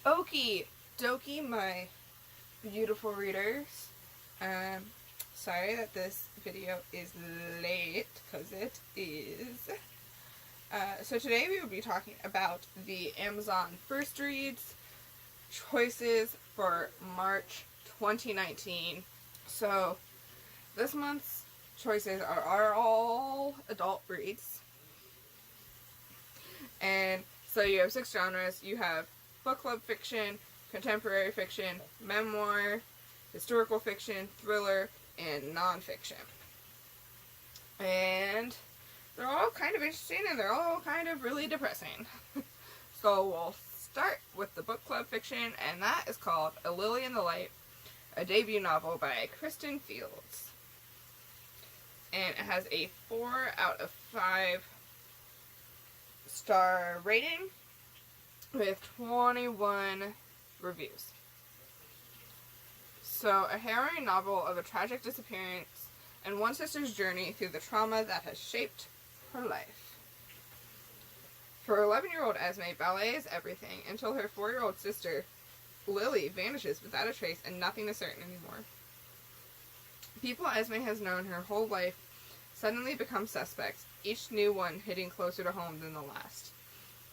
Okie dokie, my beautiful readers. Sorry that this video is late, because it is. So today we will be talking about the Amazon First Reads choices for March 2019. So this month's choices are all adult reads. And so you have 6 genres. You have book club fiction, contemporary fiction, memoir, historical fiction, thriller, and nonfiction. And they're all kind of interesting and they're all kind of really depressing. So we'll start with the book club fiction, and that is called A Lily in the Light, a debut novel by Kristin Fields. And it has a 4 out of 5 star rating with 21 reviews. So, a harrowing novel of a tragic disappearance and one sister's journey through the trauma that has shaped her life. For 11-year-old Esme, ballet is everything until her 4-year-old sister, Lily, vanishes without a trace and nothing is certain anymore. People Esme has known her whole life suddenly become suspects, each new one hitting closer to home than the last.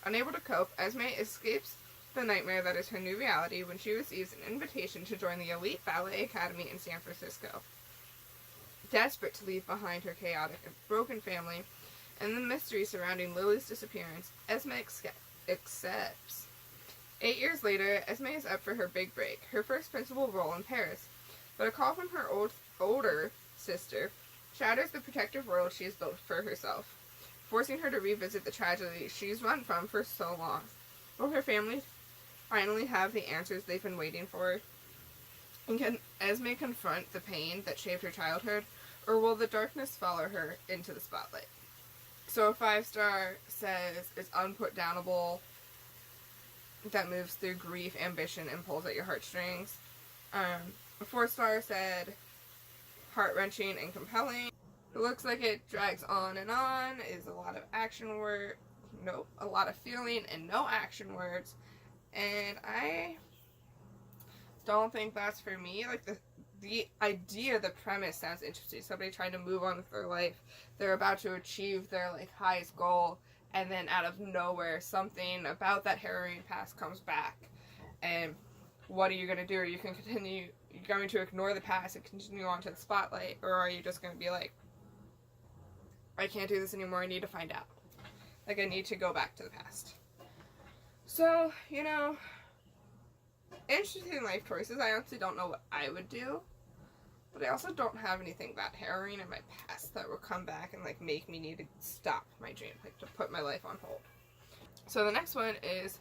Unable to cope, Esme escapes the nightmare that is her new reality when she receives an invitation to join the elite ballet academy in San Francisco. Desperate to leave behind her chaotic and broken family and the mystery surrounding Lily's disappearance, Esme accepts. 8 years later, Esme is up for her big break, her first principal role in Paris, but a call from her older sister shatters the protective world she has built for herself, forcing her to revisit the tragedy she's run from for so long. Will her family finally have the answers they've been waiting for? And can Esme confront the pain that shaped her childhood, or will the darkness follow her into the spotlight? So a 5-star says it's unputdownable, that moves through grief, ambition, and pulls at your heartstrings. A 4-star said heart-wrenching and compelling. It looks like it drags on, is a lot of action word, nope, a lot of feeling and no action words, and I don't think that's for me. Like, the idea, the premise sounds interesting. Somebody trying to move on with their life, they're about to achieve their, like, highest goal, and then out of nowhere, something about that harrowing past comes back, and what are you going to do? Are you going to continue, you're going to ignore the past and continue on to the spotlight, or are you just going to be like, I can't do this anymore, I need to find out. Like, I need to go back to the past. So, you know, interesting life choices. I honestly don't know what I would do, but I also don't have anything that harrowing in my past that will come back and, like, make me need to stop my dream, like, to put my life on hold. So the next one is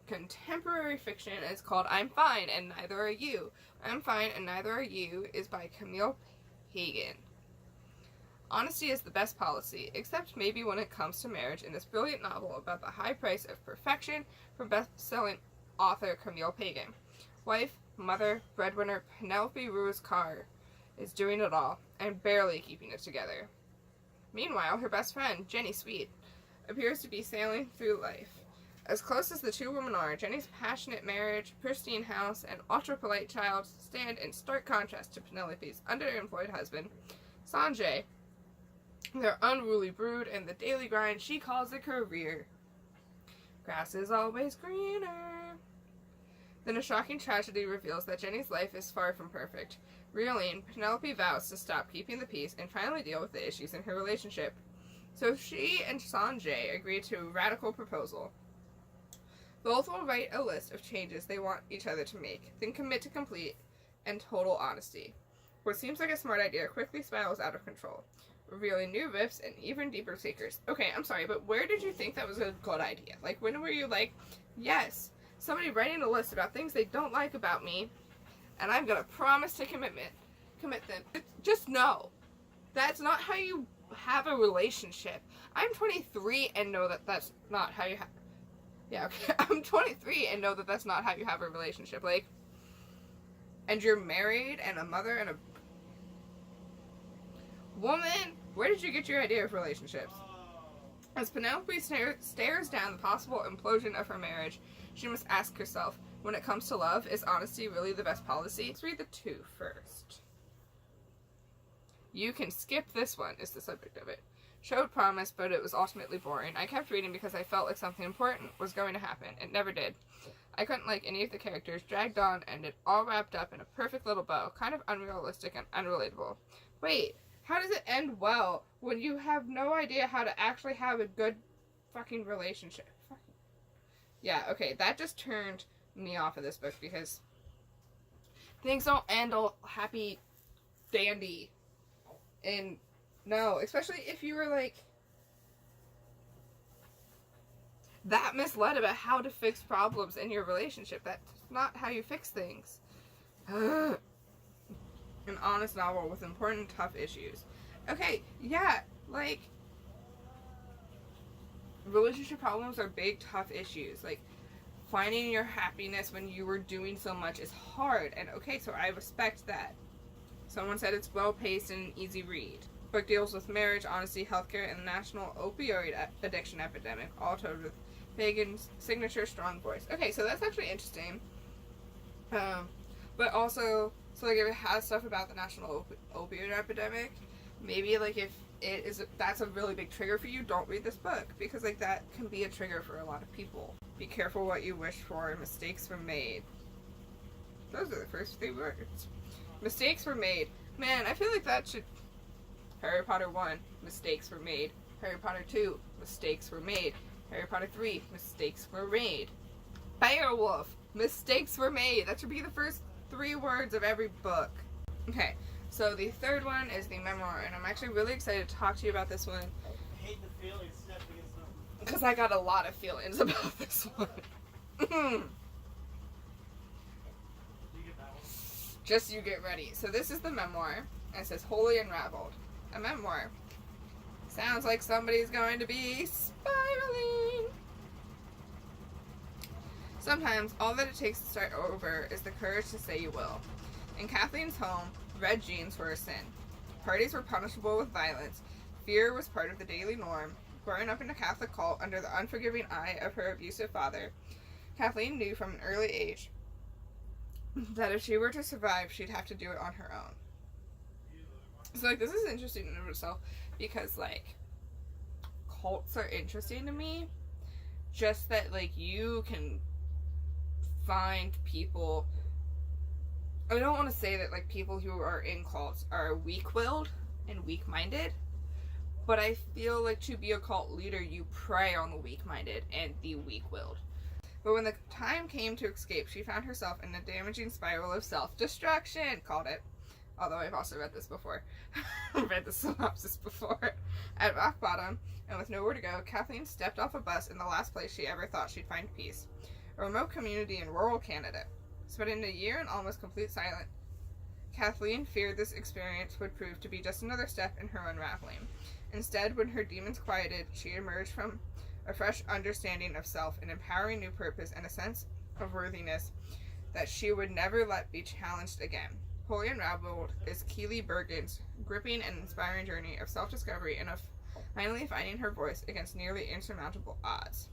contemporary fiction. It's called I'm Fine and Neither Are You. I'm Fine and Neither Are You is by Camille, Pagan. Honesty is the best policy, except maybe when it comes to marriage, in this brilliant novel about the high price of perfection from best-selling author Camille Pagan. Wife, mother, breadwinner Penelope Ruiz-Carr is doing it all, and barely keeping it together. Meanwhile, her best friend, Jenny Sweet, appears to be sailing through life. As close as the two women are, Jenny's passionate marriage, pristine house, and ultra-polite child stand in stark contrast to Penelope's underemployed husband, Sanjay, their unruly brood, and the daily grind she calls a career. Grass is always greener. Then a shocking tragedy reveals that Jenny's life is far from perfect. Reeling, Penelope vows to stop keeping the peace and finally deal with the issues in her relationship. So she and Sanjay agree to a radical proposal. Both will write a list of changes they want each other to make, then commit to complete and total honesty. What seems like a smart idea quickly spirals out of control, revealing new rifts and even deeper secrets. Okay, I'm sorry, but where did you think that was a good idea? Like, when were you like, yes, somebody writing a list about things they don't like about me, and I'm gonna promise to commit them. Just no. That's not how you have a relationship. I'm 23 and know that that's not how you have... Yeah, okay. I'm 23 and know that that's not how you have a relationship. Like, and you're married and a mother and a woman. Where did you get your idea of relationships? As Penelope stares down the possible implosion of her marriage, she must ask herself, When it comes to love, is honesty really the best policy? Let's read the 2 first. You can skip this one, is the subject of it. Showed promise, but it was ultimately boring. I kept reading because I felt like something important was going to happen. It never did. I couldn't like any of the characters, dragged on, and it all wrapped up in a perfect little bow. Kind of unrealistic and unrelatable. Wait, how does it end well when you have no idea how to actually have a good fucking relationship? Yeah, okay, that just turned me off of this book because things don't end all happy dandy. And no, especially if you were like that misled about how to fix problems in your relationship. That's not how you fix things. An honest novel with important, tough issues. Okay, yeah, like relationship problems are big, tough issues. Like finding your happiness when you were doing so much is hard. And okay, so I respect that. Someone said it's well-paced and an easy read. Book deals with marriage, honesty, healthcare, and the national opioid addiction epidemic, all told with Pagan's signature strong voice. Okay, so that's actually interesting. But also, so like if it has stuff about the national opioid epidemic, maybe like if it is, that's a really big trigger for you, don't read this book, because like that can be a trigger for a lot of people. Be careful what you wish for, mistakes were made. Those are the first 3 words. Mistakes were made. Man, I feel like that should... Harry Potter 1, mistakes were made. Harry Potter 2, mistakes were made. Harry Potter 3, mistakes were made. Beowulf, mistakes were made. That should be the first 3 words of every book. Okay, so the 3rd one is the memoir, and I'm actually really excited to talk to you about this one. I hate the feelings stepping in something. Because I got a lot of feelings about this one. Just you get ready. So this is the memoir, and it says Wholly Unraveled. A memoir. Sounds like somebody's going to be spiraling. Sometimes all that it takes to start over is the courage to say you will. In Kathleen's home, red jeans were a sin. Parties were punishable with violence. Fear was part of the daily norm. Growing up in a Catholic cult under the unforgiving eye of her abusive father, Kathleen knew from an early age that if she were to survive, she'd have to do it on her own. So, like, this is interesting in and of itself because, like, cults are interesting to me. Just that, like, you can find people... I don't want to say that, like, people who are in cults are weak-willed and weak-minded, but I feel like to be a cult leader, you prey on the weak-minded and the weak-willed. But when the time came to escape, she found herself in a damaging spiral of self-destruction, called it. Although I've also read this before. Read the synopsis before. At rock bottom, and with nowhere to go, Kathleen stepped off a bus in the last place she ever thought she'd find peace. A remote community in rural Canada. Spending a year in almost complete silence, Kathleen feared this experience would prove to be just another step in her unraveling. Instead, when her demons quieted, she emerged from a fresh understanding of self, an empowering new purpose, and a sense of worthiness that she would never let be challenged again. Wholly Unraveled is Keele Burgin's gripping and inspiring journey of self-discovery and of finally finding her voice against nearly insurmountable odds.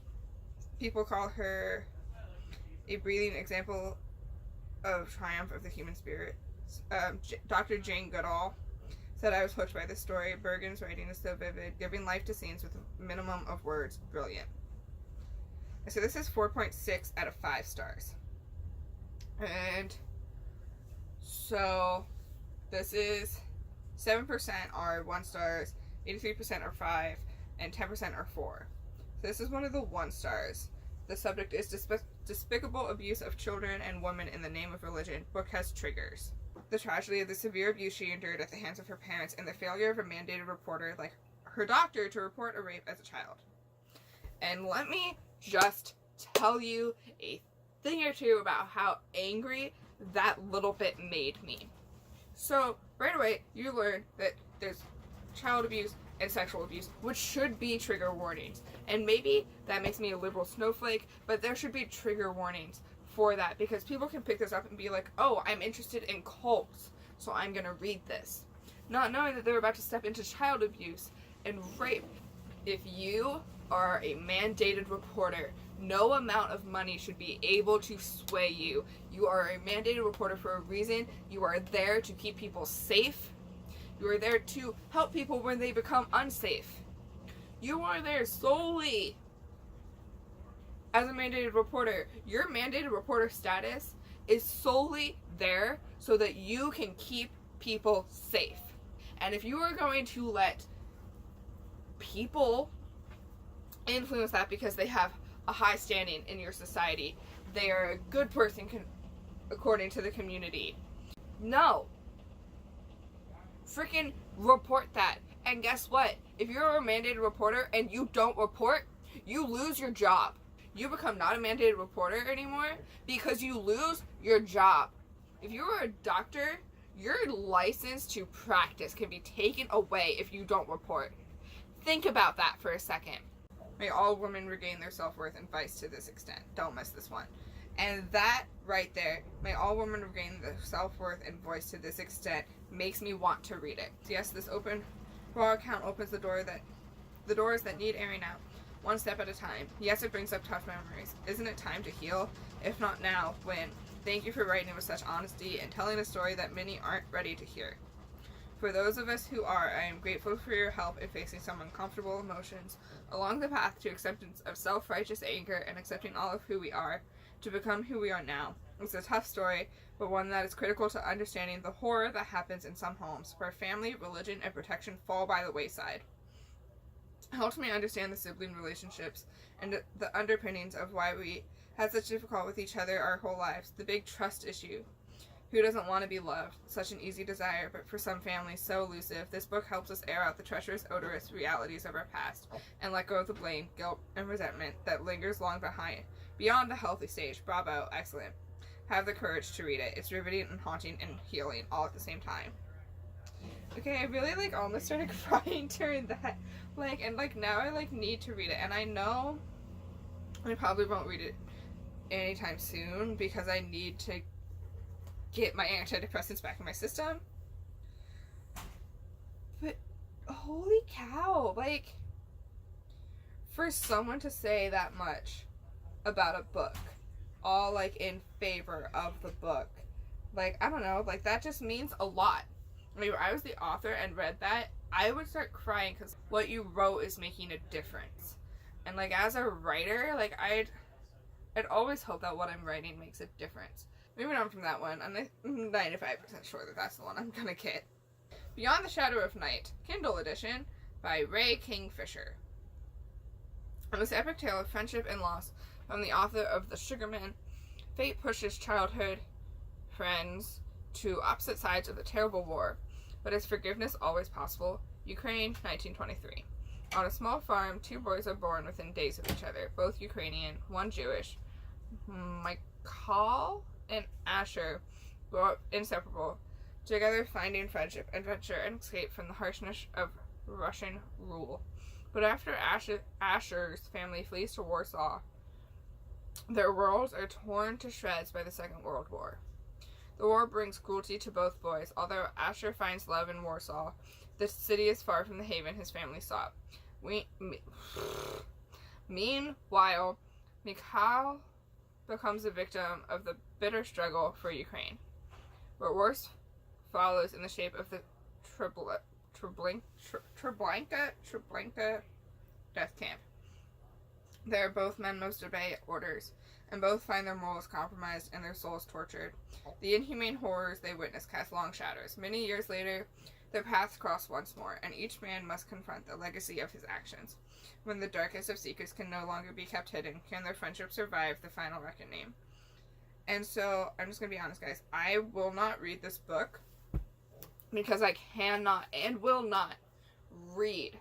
People call her a breathing example of triumph of the human spirit. Dr. Jane Goodall said, I was hooked by this story. Burgin's writing is so vivid, giving life to scenes with a minimum of words. Brilliant. And so this is 4.6 out of 5 stars. And so this is 7% are 1 stars, 83% are 5, and 10% are 4. So this is one of the 1 stars. The subject is despicable abuse of children and women in the name of religion. Book has triggers. The tragedy of the severe abuse she endured at the hands of her parents and the failure of a mandated reporter like her doctor to report a rape as a child. And let me just tell you a thing or two about how angry that little bit made me. So, right away, you learn that there's child abuse and sexual abuse, which should be trigger warnings. And maybe that makes me a liberal snowflake, but there should be trigger warnings for that, because people can pick this up and be like, oh, I'm interested in cults, so I'm gonna read this. Not knowing that they're about to step into child abuse and rape. If you are a mandated reporter No amount of money should be able to sway you. You are a mandated reporter for a reason. You are there to keep people safe. You are there to help people when they become unsafe. You are there solely as a mandated reporter. Your mandated reporter status is solely there so that you can keep people safe. And if you are going to let people influence that because they have a high standing in your society, they are a good person according to the community, no. Freaking report that. And guess what? If you're a mandated reporter and you don't report, you lose your job. You become not a mandated reporter anymore because you lose your job. If you are a doctor, your license to practice can be taken away if you don't report. Think about that for a second. May all women regain their self-worth and voice to this extent. Don't miss this one. And that right there, may all women regain their self-worth and voice to this extent, makes me want to read it. Yes, this open raw account opens the doors that need airing out, one step at a time. Yes, it brings up tough memories. Isn't it time to heal? If not now, when? Thank you for writing with such honesty and telling a story that many aren't ready to hear. For those of us who are, I am grateful for your help in facing some uncomfortable emotions along the path to acceptance of self-righteous anger and accepting all of who we are to become who we are now. It's a tough story, but one that is critical to understanding the horror that happens in some homes where family, religion, and protection fall by the wayside. It helps me understand the sibling relationships and the underpinnings of why we had such difficulty with each other our whole lives. The big trust issue. Who doesn't want to be loved? Such an easy desire, but for some families so elusive. This book helps us air out the treacherous, odorous realities of our past and let go of the blame, guilt, and resentment that lingers long behind. Beyond the healthy stage. Bravo. Excellent. Have the courage to read it. It's riveting and haunting and healing all at the same time. Okay, I really almost started crying during that. Now I need to read it. And I know I probably won't read it anytime soon because I need to get my antidepressants back in my system. But holy cow, for someone to say that much about a book, all in favor of the book, I don't know, that just means a lot. If I was the author and read that, I would start crying because what you wrote is making a difference. And as a writer, I'd always hope that what I'm writing makes a difference. Moving on from that one, I'm 95% sure that that's the one I'm gonna get. Beyond the Shadow of Night, Kindle edition, by Ray Kingfisher. In this epic tale of friendship and loss from the author of The Sugarman, fate pushes childhood friends to opposite sides of the terrible war, but is forgiveness always possible? Ukraine, 1923. On a small farm, two boys are born within days of each other, both Ukrainian, one Jewish. Michael and Asher grow up inseparable, together finding friendship, adventure, and escape from the harshness of Russian rule. But after Asher's family flees to Warsaw, their worlds are torn to shreds by the Second World War. The war brings cruelty to both boys. Although Asher finds love in Warsaw, the city is far from the haven his family sought. Meanwhile, Mikhail becomes a victim of the bitter struggle for Ukraine. But worse follows in the shape of the Treblinka death camp. There, both men must obey orders, and both find their morals compromised and their souls tortured. The inhumane horrors they witness cast long shadows. Many years later, their paths cross once more, and each man must confront the legacy of his actions. When the darkest of secrets can no longer be kept hidden, can their friendship survive the final reckoning? And so, I'm just going to be honest, guys. I will not read this book because I cannot and will not read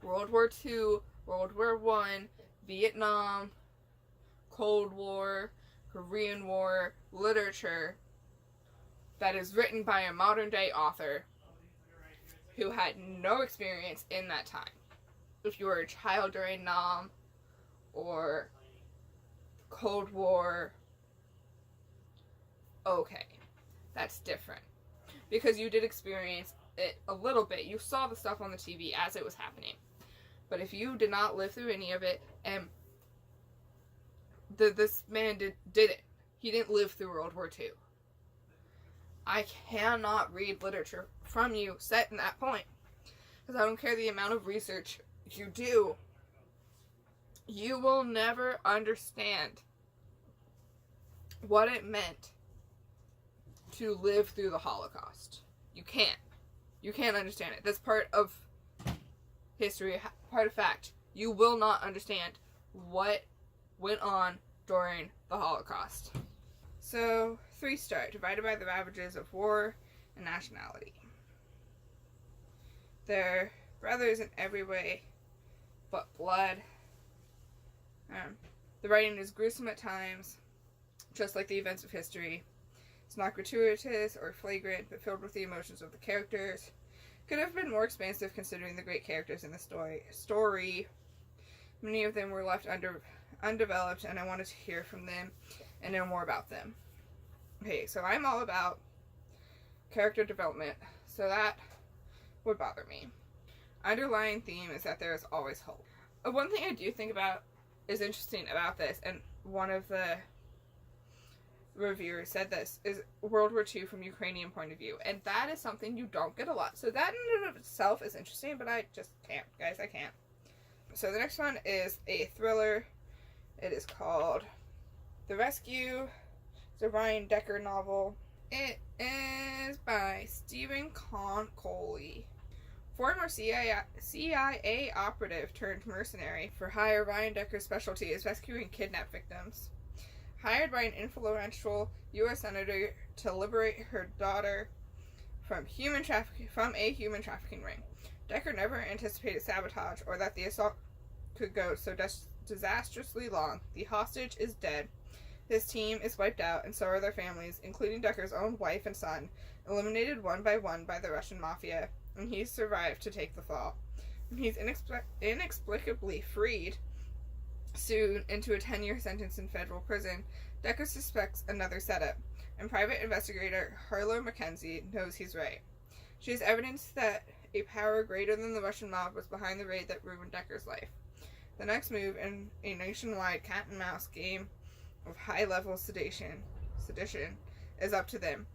World War II, World War I, Vietnam, Cold War, Korean War literature that is written by a modern day author who had no experience in that time. If you were a child during Nam or Cold War, okay, that's different. Because you did experience it a little bit. You saw the stuff on the TV as it was happening. But if you did not live through any of it, and this man did it. He didn't live through World War II. I cannot read literature from you set in that point. Because I don't care the amount of research you do. You will never understand what it meant to live through the Holocaust. You can't. You can't understand it. That's part of history, part of fact. You will not understand what went on during the Holocaust. So, 3-star, divided by the ravages of war and nationality. They're brothers in every way but blood. The writing is gruesome at times, just like the events of history. It's not gratuitous or flagrant, but filled with the emotions of the characters. Could have been more expansive considering the great characters in the story. Many of them were left undeveloped, and I wanted to hear from them and know more about them. Okay, so I'm all about character development, so that would bother me. Underlying theme is that there is always hope. One thing I do think about is interesting about this, and one of the reviewers said this, is World War II from Ukrainian point of view, and that is something you don't get a lot. So that in and of itself is interesting, but I just can't, guys, I can't. So the next one is a thriller. It is called The Rescue. It's a Ryan Decker novel. It is by Stephen Konkoly. Former CIA operative turned mercenary for hire, Ryan Decker's specialty is rescuing kidnapped victims. Hired by an influential U.S. senator to liberate her daughter from a human trafficking ring. Decker never anticipated sabotage or that the assault could go so disastrously long. The hostage is dead. His team is wiped out, and so are their families, including Decker's own wife and son, eliminated one by the Russian mafia, and he's survived to take the fall. He's inexplicably freed soon into a 10-year sentence in federal prison. Decker suspects another setup, and private investigator Harlow Mackenzie knows he's right. She has evidence that a power greater than the Russian mob was behind the raid that ruined Decker's life. The next move in a nationwide cat-and-mouse game of high-level sedition is up to them.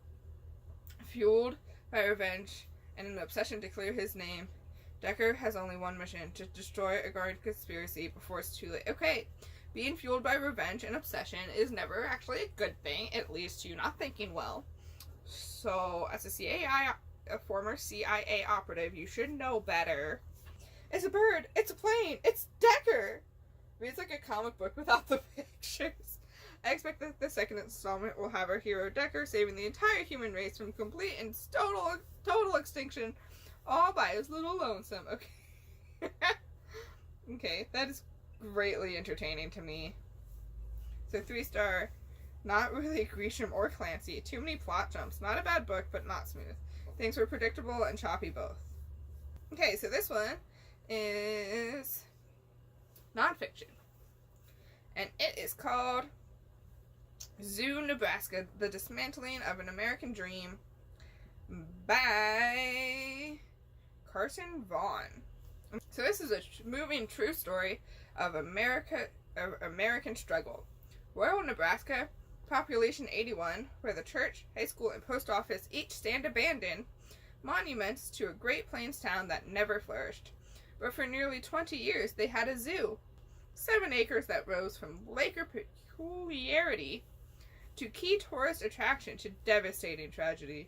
Fueled by revenge and an obsession to clear his name, Decker has only one mission: to destroy a guard conspiracy before it's too late. Okay, being fueled by revenge and obsession is never actually a good thing. It leads to you not thinking well. So, as a former CIA operative, you should know better. It's a bird. It's a plane. It's Decker. Reads like a comic book without the pictures. I expect that the second installment will have our hero Decker saving the entire human race from complete and total extinction, all by his little lonesome. Okay. Okay, that is greatly entertaining to me. So 3-star, not really Grisham or Clancy. Too many plot jumps. Not a bad book, but not smooth. Things were predictable and choppy both. Okay, so this one is nonfiction. And it is called Zoun, Nebraska, The Dismantling of an American Dream by Carson, Vaughn. So this is a moving true story of American struggle. Rural Nebraska, population 81, where the church, high school, and post office each stand abandoned, monuments to a Great Plains town that never flourished. But for nearly 20 years, they had a zoo. 7 acres that rose from lake peculiarity to key tourist attraction to devastating tragedy.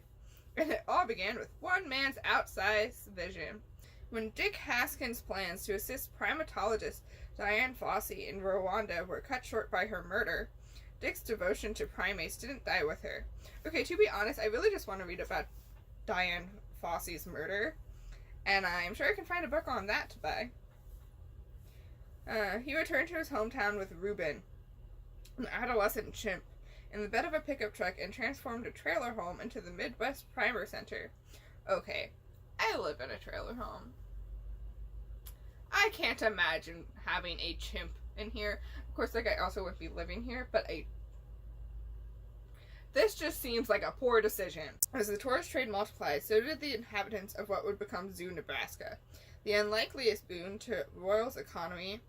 And it all began with one man's outsized vision. When Dick Haskins' plans to assist primatologist Diane Fossey in Rwanda were cut short by her murder, Dick's devotion to primates didn't die with her. Okay, to be honest, I really just want to read about Diane Fossey's murder, and I'm sure I can find a book on that to buy. He returned to his hometown with Reuben, an adolescent chimp, in the bed of a pickup truck and transformed a trailer home into the Midwest Primer Center. Okay, I live in a trailer home. I can't imagine having a chimp in here. Of course, like, I also would be living here, but this just seems like a poor decision. As the tourist trade multiplied, so did the inhabitants of what would become Zoun, Nebraska. The unlikeliest boon to Royal's economy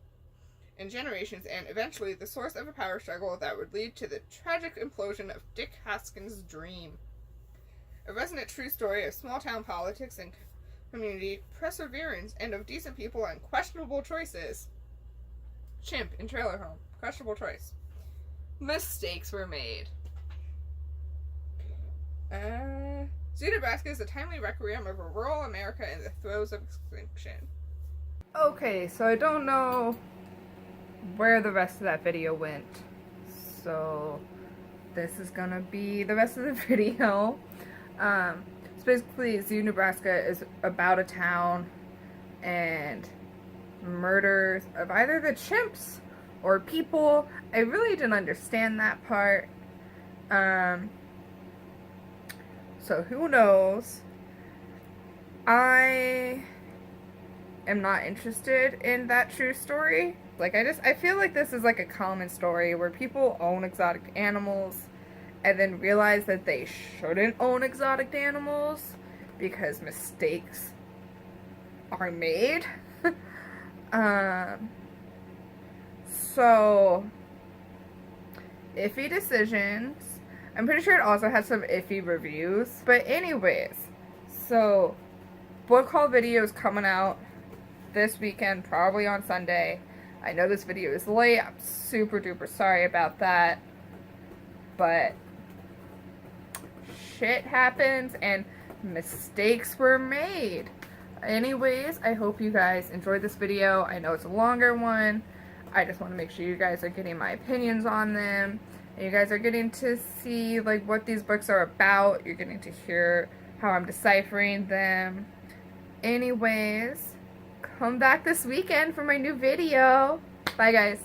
and generations, and eventually the source of a power struggle that would lead to the tragic implosion of Dick Haskins' dream. A resonant true story of small-town politics and community perseverance, and of decent people and questionable choices. Chimp in trailer home. Questionable choice. Mistakes were made. Zoun, Nebraska is a timely requiem of a rural America in the throes of extinction. Okay, so I don't know where the rest of that video went. So this is gonna be the rest of the video. So basically, Zoun, Nebraska is about a town and murders of either the chimps or people. I really didn't understand that part. So who knows? I am not interested in that true story. Like, I feel like this is like a common story where people own exotic animals and then realize that they shouldn't own exotic animals because mistakes are made. So, iffy decisions. I'm pretty sure it also has some iffy reviews. But anyways, so book haul video is coming out this weekend, probably on Sunday. I know this video is late. I'm super duper sorry about that. But shit happens and mistakes were made. Anyways, I hope you guys enjoyed this video. I know it's a longer one. I just want to make sure you guys are getting my opinions on them. And you guys are getting to see like what these books are about. You're getting to hear how I'm deciphering them. Anyways, come back this weekend for my new video. Bye guys.